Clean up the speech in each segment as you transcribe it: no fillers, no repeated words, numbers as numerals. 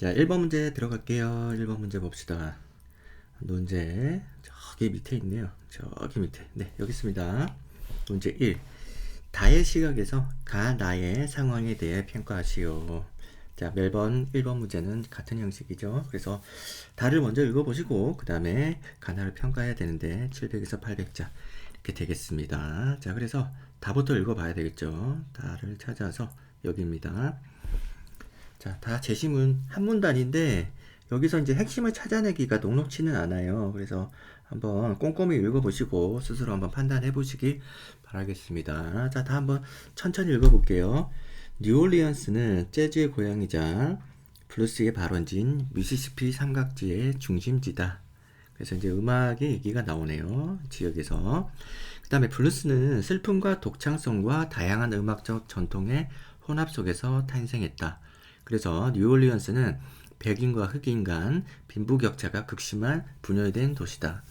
자, 1번 문제 들어갈게요. 1번 문제 봅시다. 논제 저기 밑에 있네요. 저기 밑에. 네, 여기 있습니다. 문제 1. 다의 시각에서 가 나의 상황에 대해 평가하시오. 자, 매번 1번 문제는 같은 형식이죠. 그래서 다를 먼저 읽어보시고 그 다음에 가나를 평가해야 되는데 700에서 800자 이렇게 되겠습니다. 자, 그래서 다부터 읽어봐야 되겠죠. 다를 찾아서 여기입니다. 자, 다 제시문 한 문단인데 여기서 이제 핵심을 찾아내기가 녹록치는 않아요. 그래서 한번 꼼꼼히 읽어보시고 스스로 한번 판단해 보시기 바라겠습니다. 자, 다 한번 천천히 읽어볼게요. 뉴올리언스는 재즈의 고향이자 블루스의 발원지인 미시시피 삼각지의 중심지다. 그래서 이제 음악의 얘기가 나오네요. 지역에서. 그 다음에 블루스는 슬픔과 독창성과 다양한 음악적 전통의 혼합 속에서 탄생했다. 그래서 뉴올리언스는 백인과 흑인 간 빈부격차가 극심한 분열된 도시다.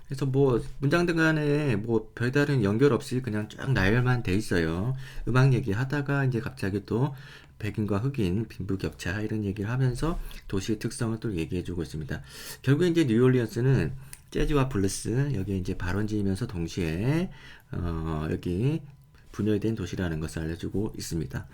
그래서 뭐 문장들 간에 뭐 별다른 연결 없이 그냥 쫙 나열만 돼 있어요. 음악 얘기 하다가 이제 갑자기 또 백인과 흑인 빈부격차 이런 얘기를 하면서 도시의 특성을 또 얘기해주고 있습니다. 결국에 이제 뉴올리언스는 재즈와 블루스 여기 이제 발원지이면서 동시에 여기 분열된 도시라는 것을 알려주고 있습니다.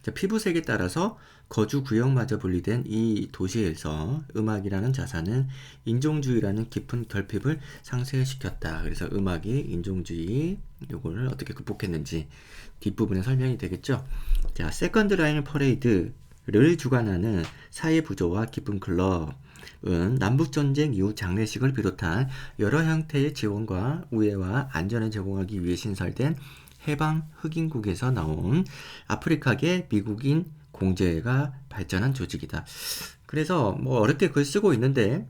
자, 피부색에 따라서 거주 구역마저 분리된 이 도시에서 음악이라는 자산은 인종주의라는 깊은 결핍을 상쇄시켰다. 그래서 음악이 인종주의 요거를 어떻게 극복했는지 뒷부분에 설명이 되겠죠. 자, 세컨드 라인 퍼레이드를 주관하는 사회부조와 기쁨 클럽은 남북전쟁 이후 장례식을 비롯한 여러 형태의 지원과 우애와 안전을 제공하기 위해 신설된 해방 흑인국에서 나온 아프리카계 미국인 공제가 발전한 조직이다. 그래서 뭐 어렵게 글 쓰고 있는데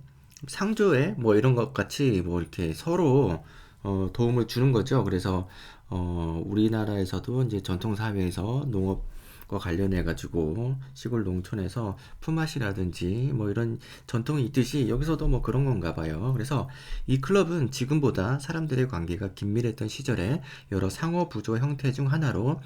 상조에 뭐 이런 것 같이 뭐 이렇게 서로 도움을 주는 거죠. 그래서 우리나라에서도 이제 전통 사회에서 농업과 관련해 가지고 시골 농촌에서 품앗이라든지 뭐 이런 전통이 있듯이 여기서도 뭐 그런 건가 봐요. 그래서 이 클럽은 지금보다 사람들의 관계가 긴밀했던 시절에 여러 상호 부조 형태 중 하나로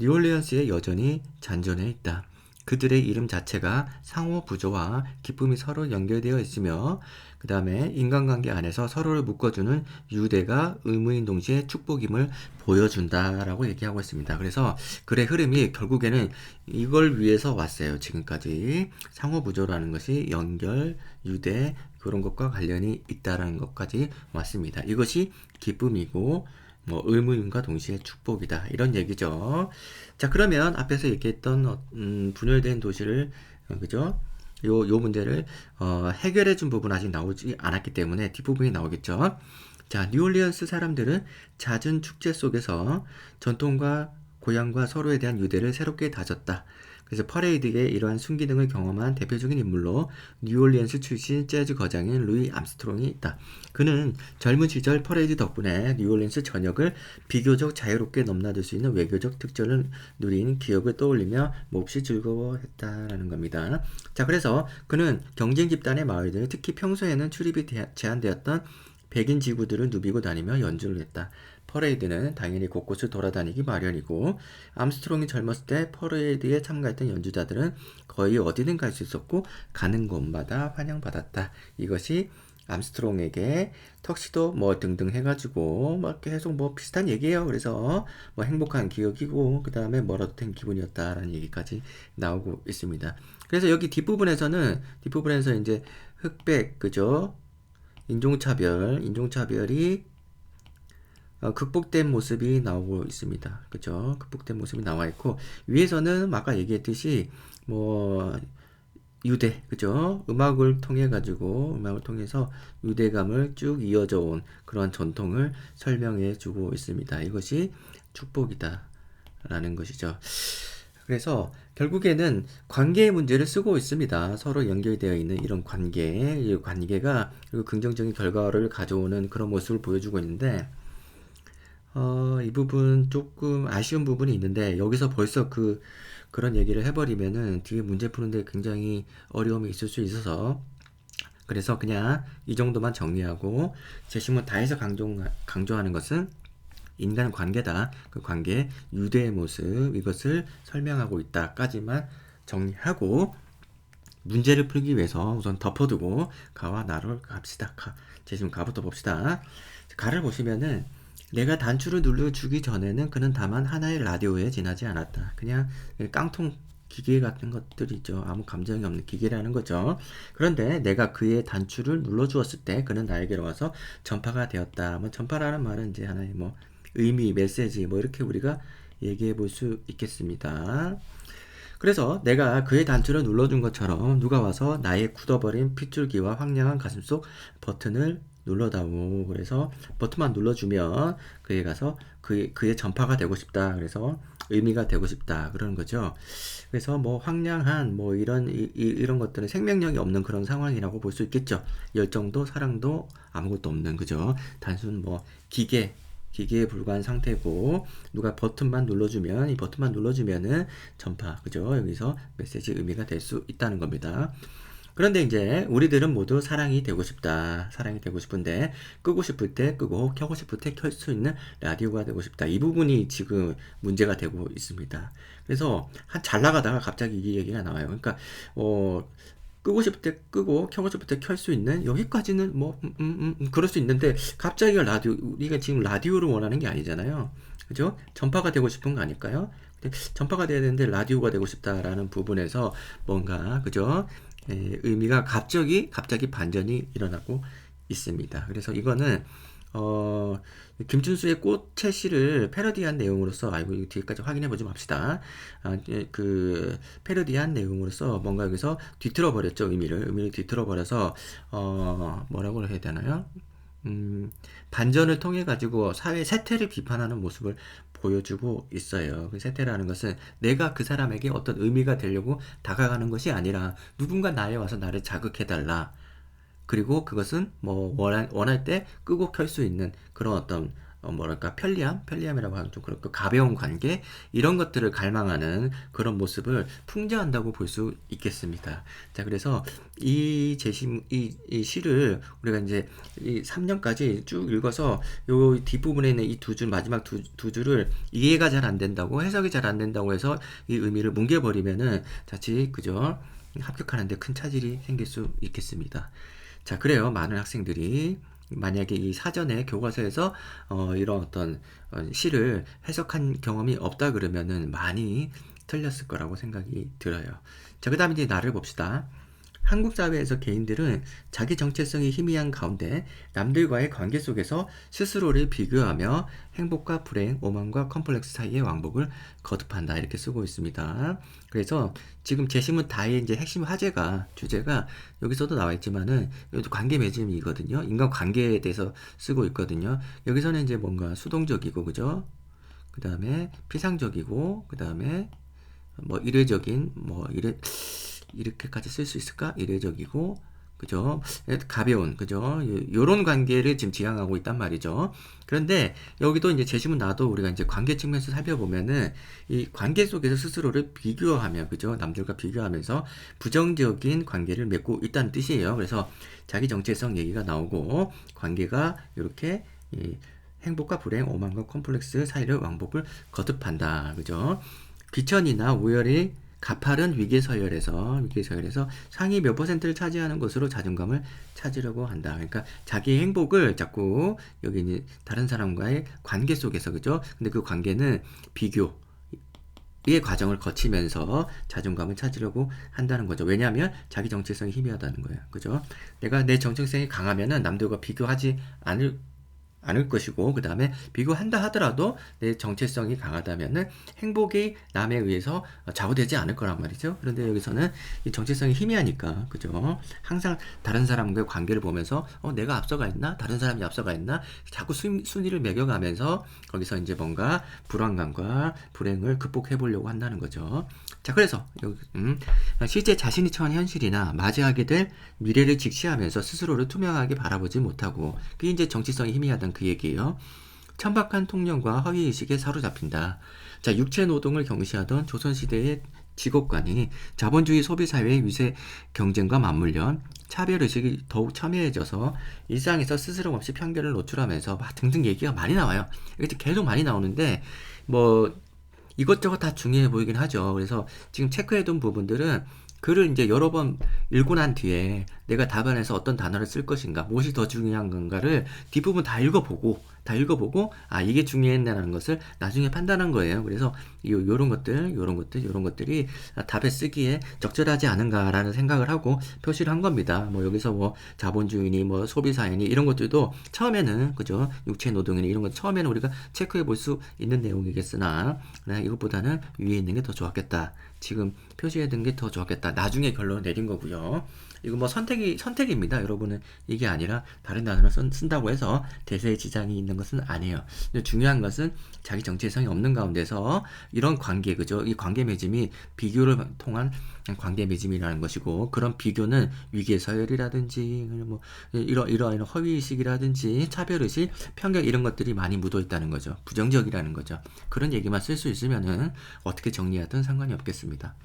뉴올리언스에 여전히 잔존해 있다. 그들의 이름 자체가 상호 부조와 기쁨이 서로 연결되어 있으며 그 다음에 인간관계 안에서 서로를 묶어주는 유대가 의무인 동시에 축복임을 보여준다라고 얘기하고 있습니다. 그래서 글의 흐름이 결국에는 이걸 위해서 왔어요. 지금까지 상호 부조라는 것이 연결, 유대 그런 것과 관련이 있다라는 것까지 왔습니다. 이것이 기쁨이고 뭐 의무임과 동시에 축복이다 이런 얘기죠. 자, 그러면 앞에서 얘기했던 분열된 도시를 그죠? 요 문제를 해결해 준 부분 아직 나오지 않았기 때문에 뒷부분이 나오겠죠. 자, 뉴올리언스 사람들은 잦은 축제 속에서 전통과 고향과 서로에 대한 유대를 새롭게 다졌다. 그래서 퍼레이드의 이러한 순기능을 경험한 대표적인 인물로 뉴올리언스 출신 재즈 거장인 루이 암스트롱이 있다. 그는 젊은 시절 퍼레이드 덕분에 뉴올리언스 전역을 비교적 자유롭게 넘나들 수 있는 외교적 특전을 누린 기억을 떠올리며 몹시 즐거워했다라는 겁니다. 자, 그래서 그는 경쟁 집단의 마을들, 특히 평소에는 출입이 제한되었던 백인 지구들을 누비고 다니며 연주를 했다. 퍼레이드는 당연히 곳곳을 돌아다니기 마련이고 암스트롱이 젊었을 때 퍼레이드에 참가했던 연주자들은 거의 어디든 갈 수 있었고 가는 곳마다 환영받았다. 이것이 암스트롱에게 턱시도 뭐 등등 해가지고 막 계속 뭐 비슷한 얘기예요. 그래서 뭐 행복한 기억이고 그 다음에 뭐라도 된 기분이었다라는 얘기까지 나오고 있습니다. 그래서 여기 뒷부분에서 이제 흑백 그죠? 인종차별이 극복된 모습이 나오고 있습니다. 그죠? 극복된 모습이 나와 있고, 위에서는 아까 얘기했듯이, 뭐, 유대, 그죠? 음악을 통해서 유대감을 쭉 이어져 온 그런 전통을 설명해 주고 있습니다. 이것이 축복이다. 라는 것이죠. 그래서 결국에는 관계의 문제를 쓰고 있습니다. 서로 연결되어 있는 이런 관계, 이 관계가 그리고 긍정적인 결과를 가져오는 그런 모습을 보여주고 있는데, 이 부분 조금 아쉬운 부분이 있는데 여기서 벌써 그런 얘기를 해버리면은 뒤에 문제 푸는데 굉장히 어려움이 있을 수 있어서 그래서 그냥 이 정도만 정리하고 제시문 다해서 강조하는 것은 인간 관계다. 그 관계 유대의 모습 이것을 설명하고 있다까지만 정리하고 문제를 풀기 위해서 우선 덮어두고 가와 나를 갑시다. 제시문 가부터 봅시다. 가를 보시면은 내가 단추를 눌러주기 전에는 그는 다만 하나의 라디오에 지나지 않았다. 그냥 깡통 기계 같은 것들이죠. 아무 감정이 없는 기계라는 거죠. 그런데 내가 그의 단추를 눌러주었을 때 그는 나에게로 와서 전파가 되었다. 뭐 전파라는 말은 이제 하나의 뭐 의미, 메시지 뭐 이렇게 우리가 얘기해 볼 수 있겠습니다. 그래서 내가 그의 단추를 눌러준 것처럼 누가 와서 나의 굳어버린 핏줄기와 황량한 가슴속 버튼을 눌러다오. 그래서 버튼만 눌러주면 그에 가서 그의 전파가 되고 싶다. 그래서 의미가 되고 싶다. 그러는 거죠. 그래서 뭐 황량한 뭐 이런 것들은 생명력이 없는 그런 상황이라고 볼 수 있겠죠. 열정도 사랑도 아무것도 없는 그죠. 단순 뭐 기계에 불과한 상태고 누가 버튼만 눌러주면 이 버튼만 눌러주면은 전파 그죠. 여기서 메시지 의미가 될 수 있다는 겁니다. 그런데 이제 우리들은 모두 사랑이 되고 싶다. 사랑이 되고 싶은데 끄고 싶을 때 끄고 켜고 싶을 때 켤 수 있는 라디오가 되고 싶다. 이 부분이 지금 문제가 되고 있습니다. 그래서 잘 나가다가 갑자기 이 얘기가 나와요. 그러니까 끄고 싶을 때 끄고 켜고 싶을 때 켤 수 있는 여기까지는 뭐 그럴 수 있는데 갑자기 우리가 지금 라디오를 원하는 게 아니잖아요. 그죠? 전파가 되고 싶은 거 아닐까요? 근데 전파가 돼야 되는데 라디오가 되고 싶다라는 부분에서 뭔가 그죠? 의미가 갑자기 반전이 일어나고 있습니다. 그래서 이거는 김춘수의 꽃의 시를 패러디한 내용으로서 이거 뒤에까지 확인해 보지 맙시다. 그 패러디한 내용으로서 뭔가 여기서 뒤틀어 버렸죠. 의미를 뒤틀어 버려서 뭐라고 해야 되나요? 반전을 통해 가지고 사회 세태를 비판하는 모습을 보여주고 있어요. 그 세태라는 것은 내가 그 사람에게 어떤 의미가 되려고 다가가는 것이 아니라 누군가 나에 와서 나를 자극해달라. 그리고 그것은 뭐 원할 때 끄고 켤 수 있는 그런 어떤 뭐랄까 편리함이라고 하면 좀 그렇고 가벼운 관계 이런 것들을 갈망하는 그런 모습을 풍자한다고 볼 수 있겠습니다. 자, 그래서 이 시를 우리가 이제 이 3년까지 쭉 읽어서 요 뒷부분에 있는 이 두 줄 마지막 두 줄을 이해가 잘 안 된다고 해석이 잘 안 된다고 해서 이 의미를 뭉개버리면은 자칫 그죠 합격하는데 큰 차질이 생길 수 있겠습니다. 자, 그래요. 많은 학생들이 만약에 이 사전에 교과서에서 이런 어떤 시를 해석한 경험이 없다 그러면은 많이 틀렸을 거라고 생각이 들어요. 자, 그 다음에 이제 나를 봅시다. 한국 사회에서 개인들은 자기 정체성이 희미한 가운데 남들과의 관계 속에서 스스로를 비교하며 행복과 불행, 오만과 컴플렉스 사이의 왕복을 거듭한다. 이렇게 쓰고 있습니다. 그래서 지금 제시문 다의 이제 핵심 주제가 여기서도 나와 있지만은 이것도 관계 맺음이거든요. 인간 관계에 대해서 쓰고 있거든요. 여기서는 이제 뭔가 수동적이고 그죠? 그 다음에 피상적이고 그 다음에 뭐 이례적인 이렇게까지 쓸 수 있을까? 이례적이고 그죠? 가벼운 그죠? 요런 관계를 지금 지향하고 있단 말이죠. 그런데 여기도 이제 제시문 나도 우리가 이제 관계 측면에서 살펴보면은 이 관계 속에서 스스로를 비교하며 그죠? 남들과 비교하면서 부정적인 관계를 맺고 있다는 뜻이에요. 그래서 자기 정체성 얘기가 나오고 관계가 이렇게 행복과 불행, 오만과 컴플렉스 사이를 왕복을 거듭한다. 그죠? 귀천이나 우열이 가파른 위계서열에서 상위 몇 %를 차지하는 것으로 자존감을 찾으려고 한다. 그러니까 자기의 행복을 자꾸 여기 다른 사람과의 관계 속에서 그죠? 근데 그 관계는 비교의 과정을 거치면서 자존감을 찾으려고 한다는 거죠. 왜냐하면 자기 정체성이 희미하다는 거예요. 그죠? 내가 내 정체성이 강하면은 남들과 비교하지 않을 것이고 그 다음에 비교한다 하더라도 내 정체성이 강하다면은 행복이 남에 의해서 좌우되지 않을 거란 말이죠. 그런데 여기서는 이 정체성이 희미하니까 그죠? 항상 다른 사람과의 관계를 보면서 내가 앞서가 있나? 다른 사람이 앞서가 있나? 자꾸 순위를 매겨가면서 거기서 이제 뭔가 불안감과 불행을 극복해 보려고 한다는 거죠. 자, 그래서 여기 실제 자신이 처한 현실이나 맞이하게 될 미래를 직시하면서 스스로를 투명하게 바라보지 못하고 그게 이제 정체성이 희미하다는 그 얘기예요. 천박한 통념과 허위의식에 사로잡힌다. 자, 육체 노동을 경시하던 조선시대의 직업관이 자본주의 소비사회의 위세 경쟁과 맞물려 차별의식이 더욱 첨예해져서 일상에서 스스럼 없이 편견을 노출하면서 막 등등 얘기가 많이 나와요. 이게 계속 많이 나오는데 뭐 이것저것 다 중요해 보이긴 하죠. 그래서 지금 체크해둔 부분들은 글을 이제 여러 번 읽고 난 뒤에 내가 답안에서 어떤 단어를 쓸 것인가, 무엇이 더 중요한 건가를 뒷부분 다 읽어보고, 아, 이게 중요했다는 것을 나중에 판단한 거예요. 그래서 요런 요런 것들이 답에 쓰기에 적절하지 않은가라는 생각을 하고 표시를 한 겁니다. 뭐 여기서 뭐 자본주의니 뭐 소비사회니 이런 것들도 처음에는, 그죠? 육체 노동이니 이런 것 처음에는 우리가 체크해 볼 수 있는 내용이겠으나, 이것보다는 위에 있는 게 더 좋았겠다. 지금 표시해둔 게 더 좋았겠다. 나중에 결론을 내린 거고요. 이거 뭐 선택입니다. 여러분은 이게 아니라 다른 단어를 쓴다고 해서 대세에 지장이 있는 것은 아니에요. 근데 중요한 것은 자기 정체성이 없는 가운데서 이런 관계, 그죠? 이 관계 맺음이 비교를 통한 관계 맺음이라는 것이고, 그런 비교는 위계 서열이라든지 뭐 이러한 허위의식이라든지 차별의식, 편견 이런 것들이 많이 묻어 있다는 거죠. 부정적이라는 거죠. 그런 얘기만 쓸 수 있으면은 어떻게 정리하든 상관이 없겠습니다.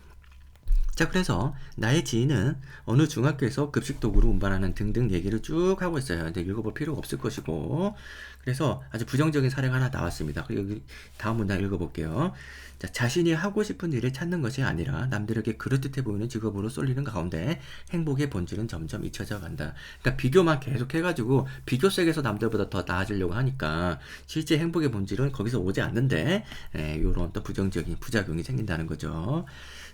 자, 그래서 나의 지인은 어느 중학교에서 급식 도구를 운반하는 등등 얘기를 쭉 하고 있어요. 근데 읽어볼 필요가 없을 것이고, 그래서 아주 부정적인 사례가 하나 나왔습니다. 여기 다음 문장 읽어볼게요. 자, 자신이 하고 싶은 일을 찾는 것이 아니라 남들에게 그럴듯해 보이는 직업으로 쏠리는 가운데 행복의 본질은 점점 잊혀져 간다. 그러니까 비교만 계속 해가지고 비교 속에서 남들보다 더 나아지려고 하니까 실제 행복의 본질은 거기서 오지 않는데, 이런 또 부정적인 부작용이 생긴다는 거죠.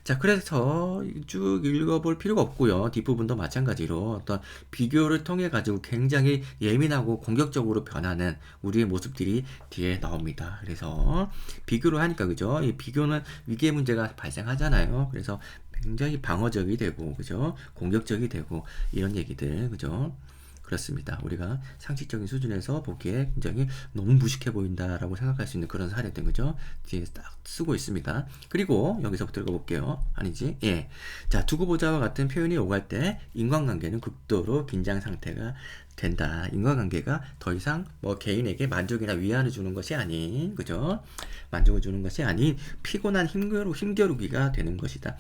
자, 그래서 쭉 읽어볼 필요가 없고요. 뒷부분도 마찬가지로 어떤 비교를 통해 가지고 굉장히 예민하고 공격적으로 변하는 우리의 모습들이 뒤에 나옵니다. 그래서 비교를 하니까, 그죠? 이 비교는 위계 문제가 발생하잖아요. 그래서 굉장히 방어적이 되고, 그죠? 공격적이 되고, 이런 얘기들, 그죠? 그렇습니다. 우리가 상식적인 수준에서 보기에 굉장히 너무 무식해 보인다라고 생각할 수 있는 그런 사례들, 그죠? 뒤에 딱 쓰고 있습니다. 그리고 여기서부터 읽어볼게요. 아니지? 예. 자, 두고 보자와 같은 표현이 오갈 때 인간관계는 극도로 긴장 상태가 된다. 인간관계가 더 이상 뭐 개인에게 만족이나 위안을 주는 것이 아닌, 그죠? 만족을 주는 것이 아닌 피곤한 힘겨루기가 되는 것이다.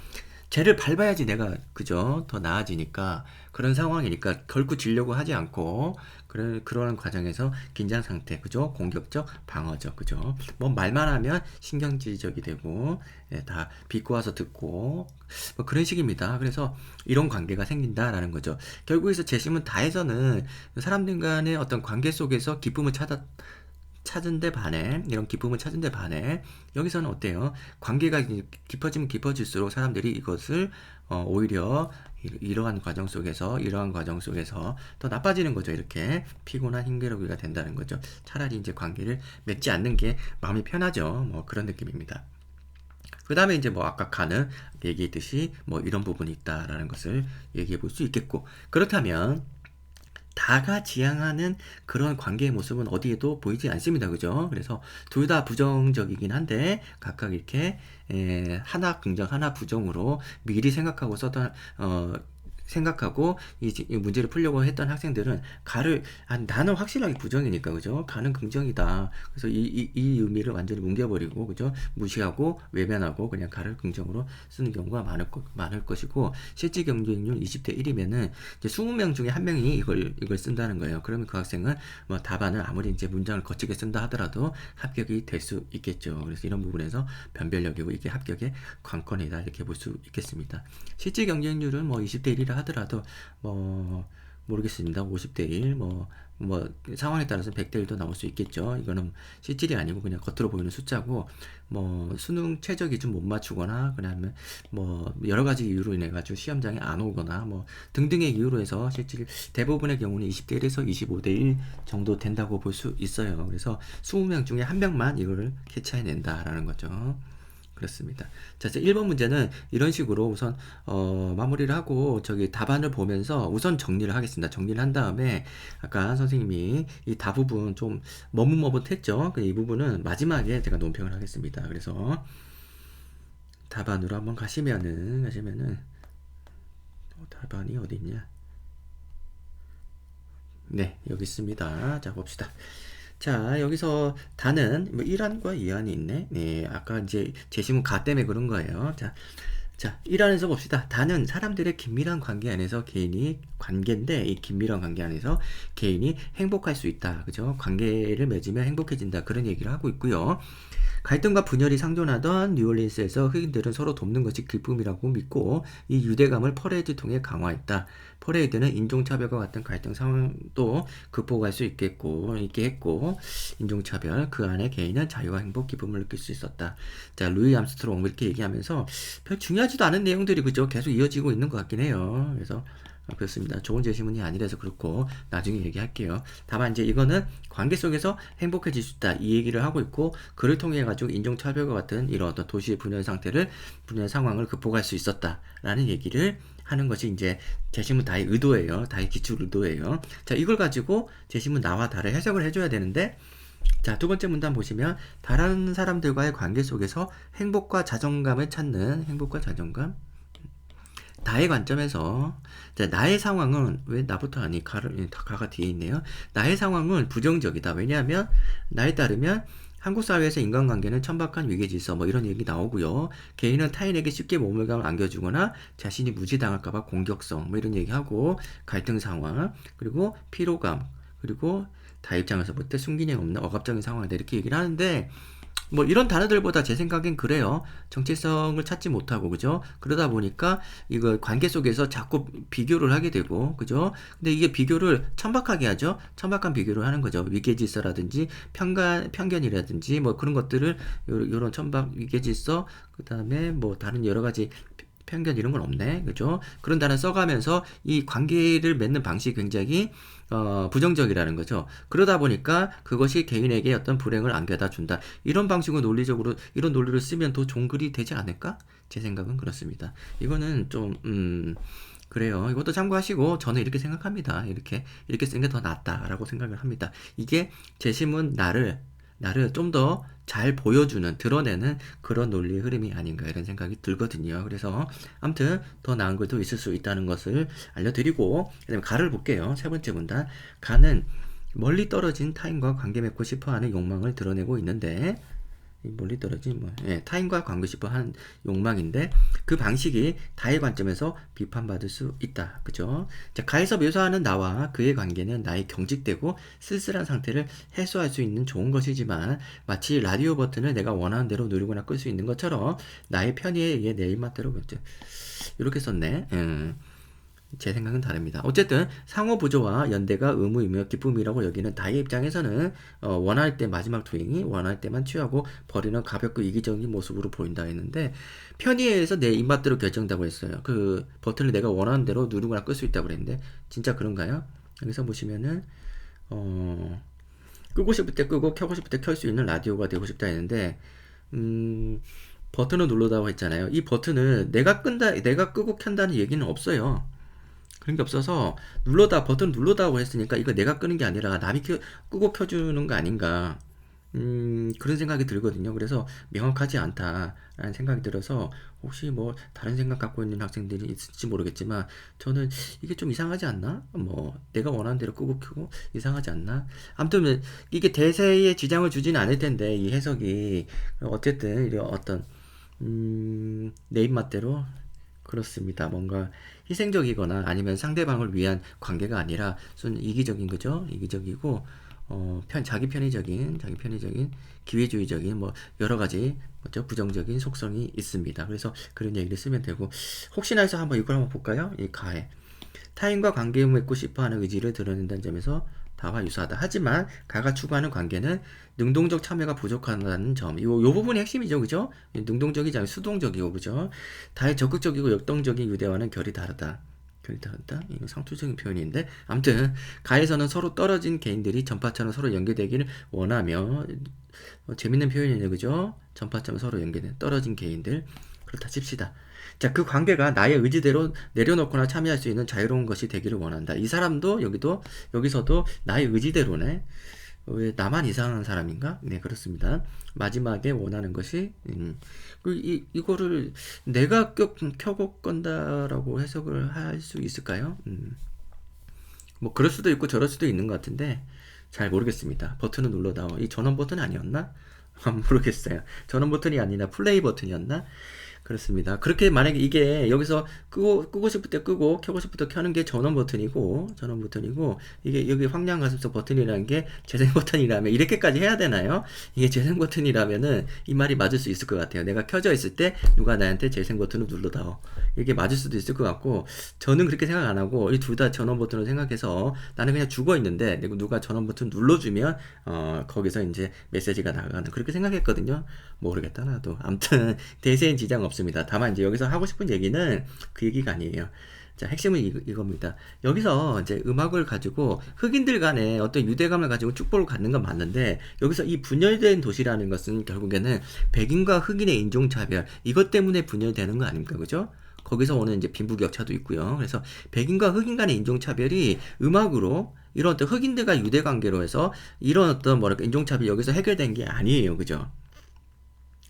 쟤를 밟아야지 내가, 그죠? 더 나아지니까, 그런 상황이니까 결코 지려고 하지 않고, 그런 과정에서 긴장 상태, 그죠? 공격적, 방어적, 그죠? 뭐 말만 하면 신경질적이 되고, 다 비꼬아서 듣고, 뭐 그런 식입니다. 그래서 이런 관계가 생긴다라는 거죠. 결국에서 재심은 다해서는 사람들 간의 어떤 관계 속에서 기쁨을 찾은 데 반해, 이런 기쁨을 찾은 데 반해, 여기서는 어때요? 관계가 깊어지면 깊어질수록 사람들이 이것을 오히려 이러한 과정 속에서 더 나빠지는 거죠. 이렇게 피곤한 힘겨루기가 된다는 거죠. 차라리 이제 관계를 맺지 않는 게 마음이 편하죠. 뭐 그런 느낌입니다. 그 다음에 이제 뭐 아까 가는 얘기했듯이 뭐 이런 부분이 있다라는 것을 얘기해 볼 수 있겠고, 그렇다면 다가 지향하는 그런 관계의 모습은 어디에도 보이지 않습니다. 그죠? 그래서 둘 다 부정적이긴 한데 각각 이렇게 하나 긍정 하나 부정으로 미리 생각하고 생각하고 이 문제를 풀려고 했던 학생들은 나는 확실하게 부정이니까, 그죠? 가는 긍정이다. 그래서 이 의미를 완전히 뭉개버리고, 그죠? 무시하고 외면하고 그냥 가를 긍정으로 쓰는 경우가 많을 것이고, 실제 경쟁률 20대 1이면은 이제 20명 중에 한 명이 이걸 쓴다는 거예요. 그러면 그 학생은 뭐 답안을 아무리 이제 문장을 거치게 쓴다 하더라도 합격이 될 수 있겠죠. 그래서 이런 부분에서 변별력이고 이게 합격의 관건이다, 이렇게 볼 수 있겠습니다. 실제 경쟁률은 뭐 20대 1이라 하더라도 뭐 모르겠습니다. 50대 1, 뭐 상황에 따라서 100대 1도 나올 수 있겠죠. 이거는 실질이 아니고 그냥 겉으로 보이는 숫자고, 뭐 수능 최저 기준 못 맞추거나, 그다음에 뭐 여러 가지 이유로 인해 가지고 시험장에 안 오거나 뭐 등등의 이유로 해서 실질 대부분의 경우는 20대 1에서 25대 1 정도 된다고 볼 수 있어요. 그래서 20명 중에 한 명만 이거를 캐치해낸다라는 거죠. 그렇습니다. 자, 1번 문제는 이런 식으로 우선 마무리를 하고 저기 답안을 보면서 우선 정리를 하겠습니다. 정리를 한 다음에 아까 선생님이 이 다 부분 좀 머뭇머뭇했죠. 이 부분은 마지막에 제가 논평을 하겠습니다. 그래서 답안으로 한번 가시면은 답안이 어디 있냐? 네, 여기 있습니다. 자, 봅시다. 자, 여기서 다는 뭐 1안과 2안이 있네. 네, 아까 이제 제시문 가 때문에 그런 거예요. 자, 1안에서 봅시다. 다는 사람들의 긴밀한 관계 안에서 관계인데 이 긴밀한 관계 안에서 개인이 행복할 수 있다. 그죠? 관계를 맺으면 행복해진다. 그런 얘기를 하고 있고요. 갈등과 분열이 상존하던 뉴올리언스에서 흑인들은 서로 돕는 것이 기쁨이라고 믿고 이 유대감을 퍼레이드 통해 강화했다. 퍼레이드는 인종차별과 같은 갈등 상황도 극복할 수 있게 했고 인종차별 그 안에 개인은 자유와 행복, 기쁨을 느낄 수 있었다. 자, 루이 암스트롱 이렇게 얘기하면서 별 중요하지도 않은 내용들이 그죠? 계속 이어지고 있는 것 같긴 해요. 그래서 그렇습니다. 좋은 제시문이 아니라서 그렇고 나중에 얘기할게요. 다만 이제 이거는 관계 속에서 행복해질 수 있다 이 얘기를 하고 있고 그를 통해 가지고 인종차별과 같은 이런 어떤 도시의 분열 상황을 극복할 수 있었다라는 얘기를 하는 것이 이제 제시문 다의 의도예요. 다의 기출 의도예요. 자, 이걸 가지고 제시문 나와 다를 해석을 해줘야 되는데 자, 두 번째 문단 보시면 다른 사람들과의 관계 속에서 행복과 자존감을 찾는 행복과 자존감 나의 관점에서 자, 나의 상황은 왜 나부터 아니 가가 뒤에 있네요. 나의 상황은 부정적이다. 왜냐하면 나에 따르면 한국 사회에서 인간관계는 천박한 위계질서 뭐 이런 얘기 나오고요. 개인은 타인에게 쉽게 모멸감을 안겨주거나 자신이 무시당할까봐 공격성 뭐 이런 얘기하고 갈등 상황 그리고 피로감 그리고 다 입장에서 볼 때 순기능 없는 억압적인 상황이다 이렇게 얘기를 하는데 뭐 이런 단어들보다 제 생각엔 그래요. 정체성을 찾지 못하고 그죠? 그러다 보니까 이거 관계 속에서 자꾸 비교를 하게 되고 그죠? 근데 이게 비교를 천박하게 하죠. 천박한 비교를 하는 거죠. 위계질서라든지 편견이라든지 뭐 그런 것들을 요런 천박 위계질서 그다음에 뭐 다른 여러 가지 편견 이런 건 없네. 그죠? 그런 단어 써가면서 이 관계를 맺는 방식이 굉장히 부정적이라는 거죠. 그러다 보니까 그것이 개인에게 어떤 불행을 안겨다 준다. 이런 방식으로 논리적으로 이런 논리를 쓰면 더 좋은 글이 되지 않을까? 제 생각은 그렇습니다. 이거는 좀 그래요. 이것도 참고하시고 저는 이렇게 생각합니다. 이렇게 쓰는 게 더 낫다라고 생각을 합니다. 이게 제시문 나를 좀 더 잘 보여주는 드러내는 그런 논리의 흐름이 아닌가 이런 생각이 들거든요. 그래서 아무튼 더 나은 글도 있을 수 있다는 것을 알려드리고 그다음에 가를 볼게요. 세 번째 문단 가는 멀리 떨어진 타인과 관계 맺고 싶어하는 욕망을 드러내고 있는데 멀리 떨어진 타인과 관계 싶어하는 욕망인데 그 방식이 다의 관점에서 비판받을 수 있다. 그죠? 자, 가에서 묘사하는 나와 그의 관계는 나의 경직되고 쓸쓸한 상태를 해소할 수 있는 좋은 것이지만 마치 라디오 버튼을 내가 원하는 대로 누르거나 끌 수 있는 것처럼 나의 편의에 의해 내 입맛대로 이렇게 썼네. 제 생각은 다릅니다. 어쨌든 상호 부조와 연대가 의무이며 기쁨이라고 여기는 다의 입장에서는 원할 때 마지막 투행이 원할 때만 취하고 버리는 가볍고 이기적인 모습으로 보인다 했는데 편의에 의해서 내 입맛대로 결정된다고 했어요. 그 버튼을 내가 원하는 대로 누르거나 끌 수 있다고 그랬는데 진짜 그런가요? 여기서 보시면은 끄고 싶을 때 끄고 켜고 싶을 때 켤 수 있는 라디오가 되고 싶다 했는데 버튼을 누르다고 했잖아요. 이 버튼을 내가 끄고 켠다는 얘기는 없어요. 그런 게 없어서 버튼 눌러다고 했으니까 이거 내가 끄는 게 아니라 남이 끄고 켜주는 거 아닌가 그런 생각이 들거든요. 그래서 명확하지 않다라는 생각이 들어서 혹시 뭐 다른 생각 갖고 있는 학생들이 있을지 모르겠지만 저는 이게 좀 이상하지 않나? 뭐 내가 원하는 대로 끄고 켜고 이상하지 않나? 아무튼 이게 대세에 지장을 주지는 않을 텐데 이 해석이 어쨌든 이런 어떤 내 입맛대로 그렇습니다. 뭔가 희생적이거나 아니면 상대방을 위한 관계가 아니라 이기적인 거죠. 이기적이고 자기 편의적인 기회주의적인 뭐 여러 가지 부정적인 속성이 있습니다. 그래서 그런 얘기를 쓰면 되고 혹시나 해서 이걸 한번 볼까요? 이 가에 타인과 관계 맺고 싶어하는 의지를 드러낸다는 점에서 다와 유사하다. 하지만 가가 추구하는 관계는 능동적 참여가 부족하다는 점. 요 부분이 핵심이죠. 그죠? 능동적이지 않고 수동적이고 그죠? 다의 적극적이고 역동적인 유대와는 결이 다르다. 이거 상투적인 표현인데 아무튼 가에서는 서로 떨어진 개인들이 전파처럼 서로 연계되기를 원하며 재밌는 표현이네요. 그죠? 전파처럼 서로 연계된 떨어진 개인들 그렇다 칩시다. 자, 그 관계가 나의 의지대로 내려놓거나 참여할 수 있는 자유로운 것이 되기를 원한다. 이 사람도 여기서도 나의 의지대로네. 왜 나만 이상한 사람인가? 네, 그렇습니다. 마지막에 원하는 것이 이거를 내가 켜고 끈다라고 해석을 할 수 있을까요? 뭐 그럴 수도 있고 저럴 수도 있는 것 같은데 잘 모르겠습니다. 버튼을 눌러다오. 이 전원 버튼 아니었나? 모르겠어요. 전원 버튼이 아니라 플레이 버튼이었나? 그렇습니다. 그렇게 만약에 이게 여기서 끄고 싶을 때 끄고 켜고 싶을 때 켜는 게 전원 버튼이고 이게 여기 황량 가습석 버튼이라는 게 재생 버튼이라면 이렇게까지 해야 되나요? 이게 재생 버튼이라면은 이 말이 맞을 수 있을 것 같아요. 내가 켜져 있을 때 누가 나한테 재생 버튼을 눌러다오. 이게 맞을 수도 있을 것 같고 저는 그렇게 생각 안 하고 이 둘 다 전원 버튼을 생각해서 나는 그냥 죽어 있는데 누가 전원 버튼 눌러주면 거기서 이제 메시지가 나가는 그렇게 생각했거든요. 모르겠다 나도. 아무튼 대세인 지장 없습니다. 다만 이제 여기서 하고 싶은 얘기는 그 얘기가 아니에요. 자, 핵심은 이겁니다. 여기서 이제 음악을 가지고 흑인들 간에 어떤 유대감을 가지고 축복을 갖는 건 맞는데 여기서 이 분열된 도시라는 것은 결국에는 백인과 흑인의 인종차별 이것 때문에 분열되는 거 아닙니까? 그죠? 거기서 오는 이제 빈부격차도 있고요. 그래서 백인과 흑인 간의 인종차별이 음악으로 이런 어떤 흑인들과 유대 관계로 해서 이런 어떤 뭐랄까 인종차별이 여기서 해결된 게 아니에요. 그죠?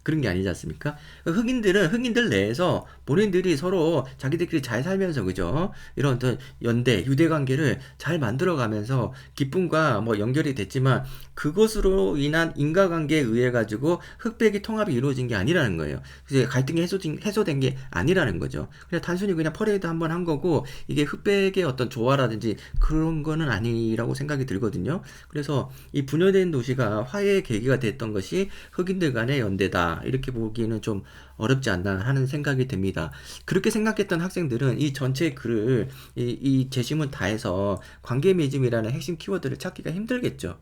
그런 게 아니지 않습니까? 흑인들은 흑인들 내에서 본인들이 서로 자기들끼리 잘 살면서 그죠? 이런 어떤 연대, 유대 관계를 잘 만들어가면서 기쁨과 뭐 연결이 됐지만 그것으로 인한 인과관계에 의해 가지고 흑백이 통합이 이루어진 게 아니라는 거예요. 그래서 갈등이 해소된 게 아니라는 거죠. 그냥 단순히 그냥 퍼레이드 한번 한 거고 이게 흑백의 어떤 조화라든지 그런 거는 아니라고 생각이 들거든요. 그래서 이 분열된 도시가 화해의 계기가 됐던 것이 흑인들 간의 연대다. 이렇게 보기에는 좀 어렵지 않나 하는 생각이 듭니다. 그렇게 생각했던 학생들은 이 전체 글을 이 제시문 다해서 관계 맺음이라는 핵심 키워드를 찾기가 힘들겠죠.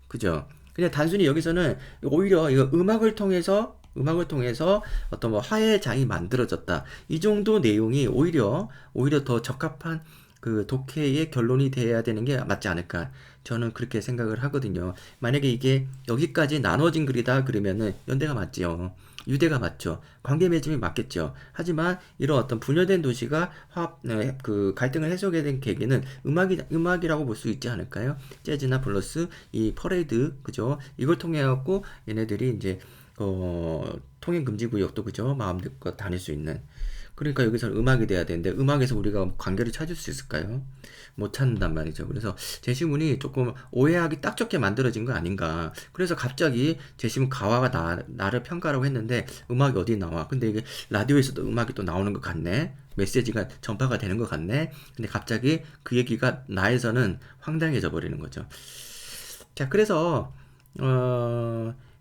그죠? 그냥 단순히 여기서는 오히려 이거 음악을 통해서 어떤 뭐 화해의 장이 만들어졌다. 이 정도 내용이 오히려 더 적합한 그 독해의 결론이 돼야 되는 게 맞지 않을까. 저는 그렇게 생각을 하거든요. 만약에 이게 여기까지 나눠진 글이다 그러면은 연대가 맞지요. 유대가 맞죠. 관계 맺음이 맞겠죠. 하지만 이런 어떤 분열된 도시가 그 갈등을 해소하게 된 계기는 음악이라고 볼 수 있지 않을까요? 재즈나 블루스, 이 퍼레이드, 그죠? 이걸 통해 갖고 얘네들이 이제 통행 금지 구역도 그죠? 마음껏 다닐 수 있는. 그러니까 여기서는 음악이 돼야 되는데 음악에서 우리가 관계를 찾을 수 있을까요? 못 찾는단 말이죠. 그래서 제시문이 조금 오해하기 딱 좋게 만들어진 거 아닌가. 그래서 갑자기 제시문 가화가 나를 평가라고 했는데 음악이 어디 나와? 근데 이게 라디오에서도 음악이 또 나오는 것 같네. 메시지가 전파가 되는 것 같네. 근데 갑자기 그 얘기가 나에서는 황당해져 버리는 거죠. 자, 그래서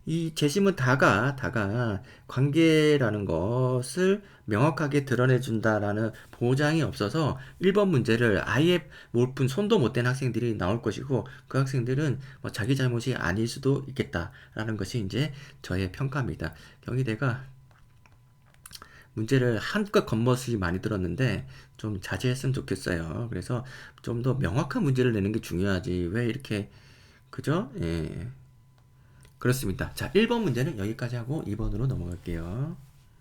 이 재심은 다가 관계라는 것을 명확하게 드러내준다라는 보장이 없어서 1번 문제를 아예 몰푼 손도 못 댄 학생들이 나올 것이고 그 학생들은 뭐 자기 잘못이 아닐 수도 있겠다라는 것이 이제 저의 평가입니다. 경희대가 문제를 한껏 겉멋이 많이 들었는데 좀 자제했으면 좋겠어요. 그래서 좀 더 명확한 문제를 내는 게 중요하지. 왜 이렇게 그죠? 예. 그렇습니다. 자, 1번 문제는 여기까지 하고 2번으로 넘어갈게요.